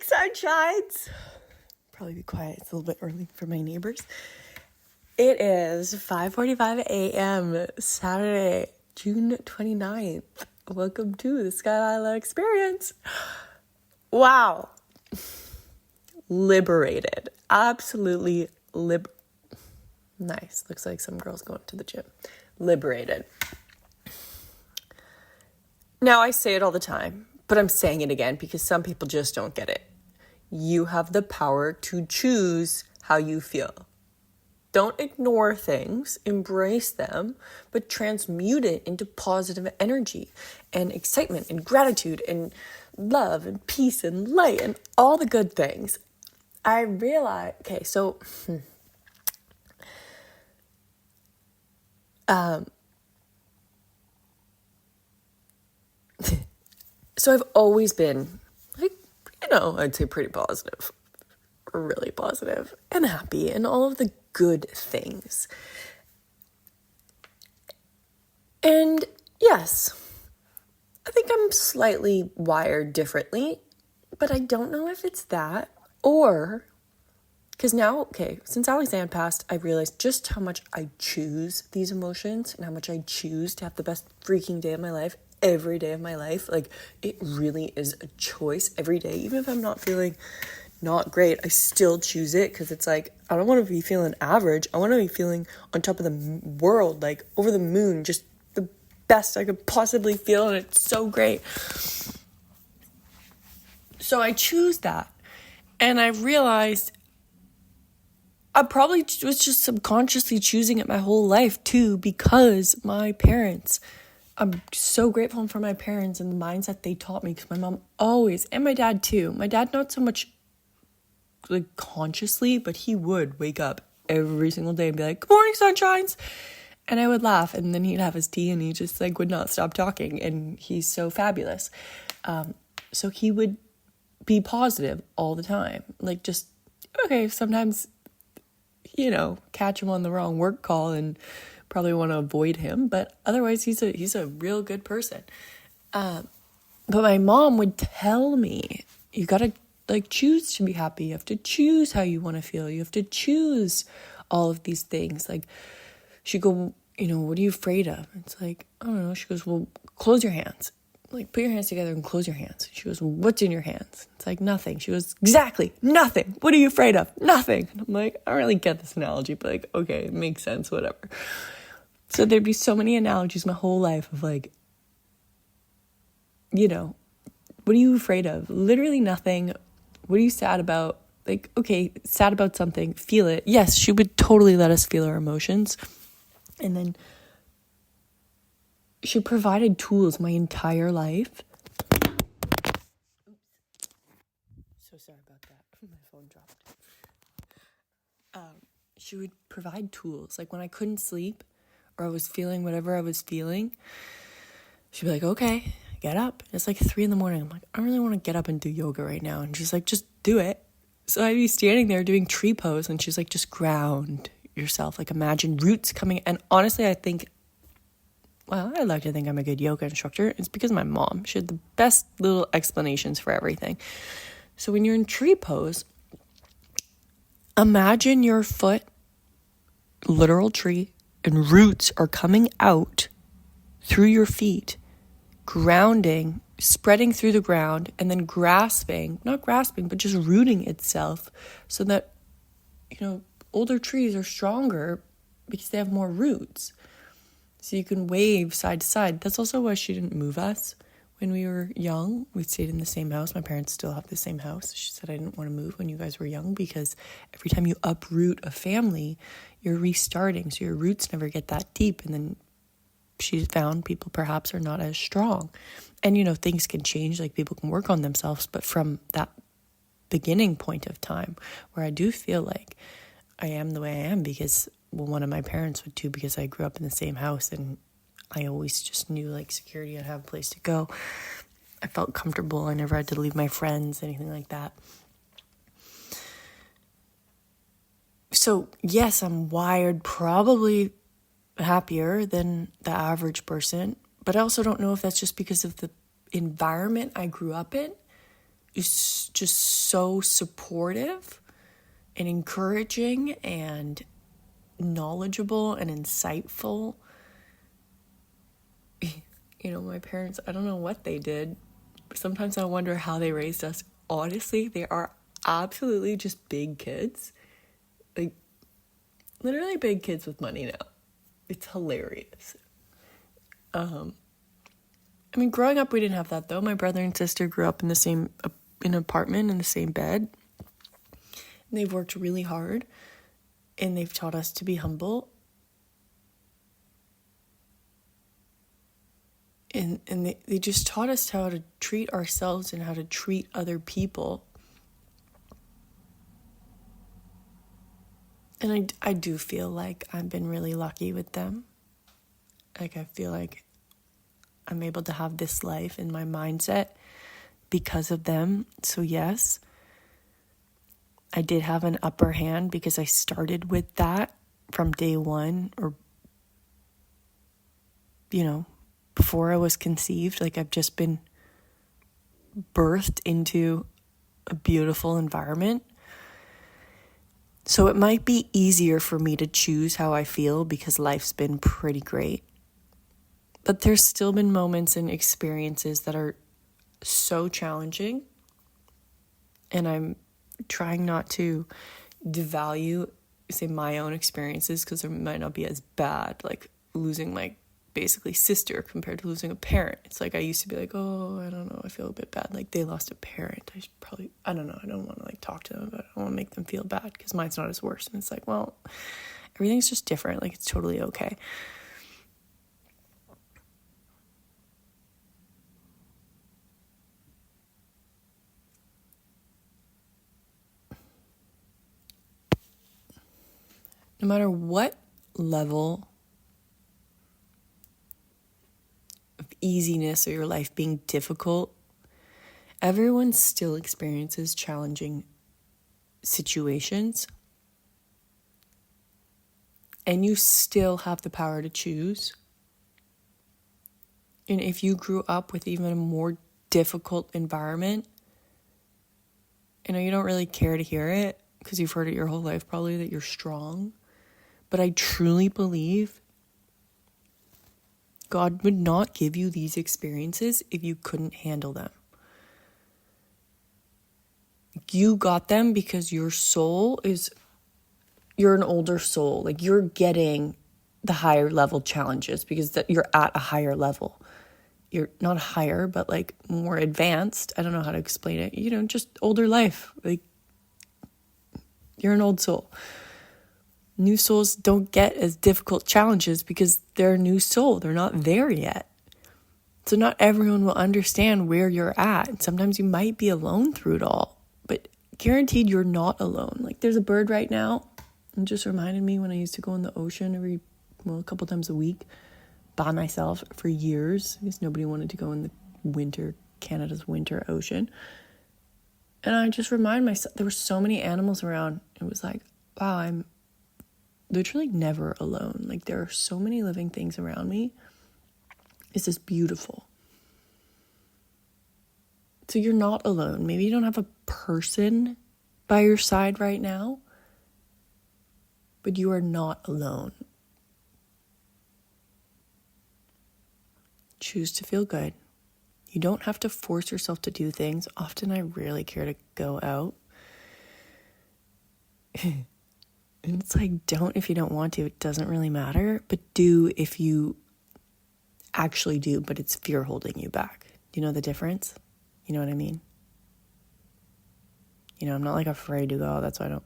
Sunshines. Probably be quiet. It's a little bit early for my neighbors. It is 5:45 a.m. Saturday, June 29th. Welcome to the Skyline Experience. Wow. Liberated. Absolutely nice. Looks like some girls going to the gym. Liberated. Now, I say it all the time, but I'm saying it again because some people just don't get it. You have the power to choose how you feel. Don't ignore things, embrace them, but transmute it into positive energy and excitement and gratitude and love and peace and light and all the good things. I realize, so I've always been, I'd say pretty positive, really positive and happy and all of the good things. And yes, I think I'm slightly wired differently, but I don't know if it's that or because now, since Alexander passed, I realized just how much I choose these emotions and how much I choose to have the best freaking day of my life every day of my life. Like, it really is a choice every day. Even if I'm not feeling not great, I still choose it because it's like, I don't want to be feeling average. I want to be feeling on top of the world, like over the moon, just the best I could possibly feel. And it's so great. So I choose that. And I realized I probably was just subconsciously choosing it my whole life too, because my parents, I'm so grateful for my parents and the mindset they taught me, because my mom always, and my dad too. My dad, not so much like consciously, but he would wake up every single day and be like, "Good morning, sunshines." And I would laugh, and then he'd have his tea and he just like would not stop talking. And he's so fabulous. So he would be positive all the time. Like, just, sometimes, catch him on the wrong work call and probably want to avoid him, but otherwise he's a real good person. But my mom would tell me, you gotta choose to be happy. You have to choose how you want to feel. You have to choose all of these things. Like, she'd go, what are you afraid of? It's like, I don't know. She goes, well, close your hands. Like, put your hands together and close your hands. She goes, well, what's in your hands? It's like, nothing. She goes, exactly, nothing. What are you afraid of? Nothing. And I'm like, I don't really get this analogy, but like, okay, it makes sense, whatever. So there'd be so many analogies my whole life of like, what are you afraid of? Literally nothing. What are you sad about? Like, sad about something, feel it. Yes, she would totally let us feel our emotions. And then she provided tools my entire life. So sorry about that. My phone dropped. She would provide tools. Like, when I couldn't sleep or I was feeling whatever I was feeling, she'd be like, okay, get up. It's like 3 a.m. I'm like, I don't really want to get up and do yoga right now. And she's like, just do it. So I'd be standing there doing tree pose, and she's like, just ground yourself. Like, imagine roots coming. And honestly, I'd like to think I'm a good yoga instructor. It's because of my mom. She had the best little explanations for everything. So when you're in tree pose, imagine your foot, literal tree, and roots are coming out through your feet, grounding, spreading through the ground, and then not grasping, but just rooting itself so that, older trees are stronger because they have more roots. So you can wave side to side. That's also why she didn't move us when we were young. We stayed in the same house. My parents still have the same house. She said, I didn't want to move when you guys were young because every time you uproot a family, you're restarting. So your roots never get that deep. And then she found people perhaps are not as strong. And, things can change. Like, people can work on themselves. But from that beginning point of time where I do feel like I am the way I am because, one of my parents would too, because I grew up in the same house and I always just knew like security. I'd have a place to go. I felt comfortable. I never had to leave my friends, anything like that. So yes, I'm wired probably happier than the average person, but I also don't know if that's just because of the environment I grew up in, is just so supportive and encouraging and knowledgeable and insightful. You know, my parents, I don't know what they did. Sometimes I wonder how they raised us. Honestly, they are absolutely just big kids. Like, literally big kids with money now. It's hilarious. I mean, growing up, we didn't have that, though. My brother and sister grew up in the same in an apartment in the same bed. And they've worked really hard, and they've taught us to be humble. And they just taught us how to treat ourselves and how to treat other people. And I do feel like I've been really lucky with them. Like, I feel like I'm able to have this life in my mindset because of them. So yes, I did have an upper hand because I started with that from day one, or, you know, before I was conceived. Like, I've just been birthed into a beautiful environment. So it might be easier for me to choose how I feel because life's been pretty great. But there's still been moments and experiences that are so challenging. And I'm trying not to devalue, say, my own experiences, because they might not be as bad, like losing my basically sister compared to losing a parent. It's like I used to be like, oh, I don't know, I feel a bit bad. Like, they lost a parent. I should probably, I don't know, I don't want to like talk to them about it. I don't want to make them feel bad because mine's not as worse. And it's like, well, everything's just different. Like, it's totally okay. No matter what level of easiness or your life being difficult, everyone still experiences challenging situations. And you still have the power to choose. And if you grew up with even a more difficult environment, I know you don't really care to hear it because you've heard it your whole life probably, that you're strong. But I truly believe God would not give you these experiences if you couldn't handle them. You got them because your soul is, you're an older soul. Like, you're getting the higher level challenges because you're at a higher level. You're not higher, but like more advanced. I don't know how to explain it. You know, just older life. Like, you're an old soul. New souls don't get as difficult challenges because they're a new soul. They're not there yet. So not everyone will understand where you're at. Sometimes you might be alone through it all, but guaranteed you're not alone. Like, there's a bird right now. It just reminded me when I used to go in the ocean a couple times a week by myself for years because nobody wanted to go in the Canada's winter ocean. And I just remind myself, there were so many animals around. It was like, wow, I'm literally never alone. Like, there are so many living things around me. It's just beautiful. So you're not alone. Maybe you don't have a person by your side right now, but you are not alone. Choose to feel good. You don't have to force yourself to do things. Often I rarely care to go out. And it's like, don't if you don't want to. It doesn't really matter. But do if you actually do, but it's fear holding you back. Do you know the difference? You know what I mean? You know, I'm not like afraid to go. That's why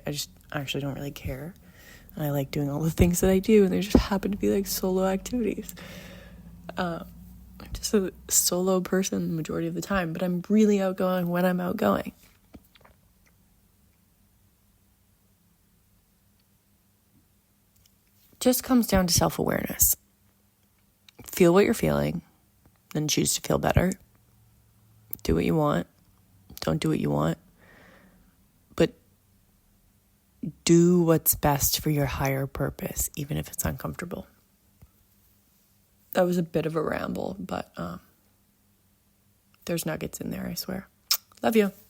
I just actually don't really care. And I like doing all the things that I do. And they just happen to be like solo activities. I'm just a solo person the majority of the time. But I'm really outgoing when I'm outgoing. Just comes down to self-awareness. Feel what you're feeling, then choose to feel better. Do what you want. Don't do what you want. But do what's best for your higher purpose, even if it's uncomfortable. That was a bit of a ramble, but there's nuggets in there, I swear. Love you.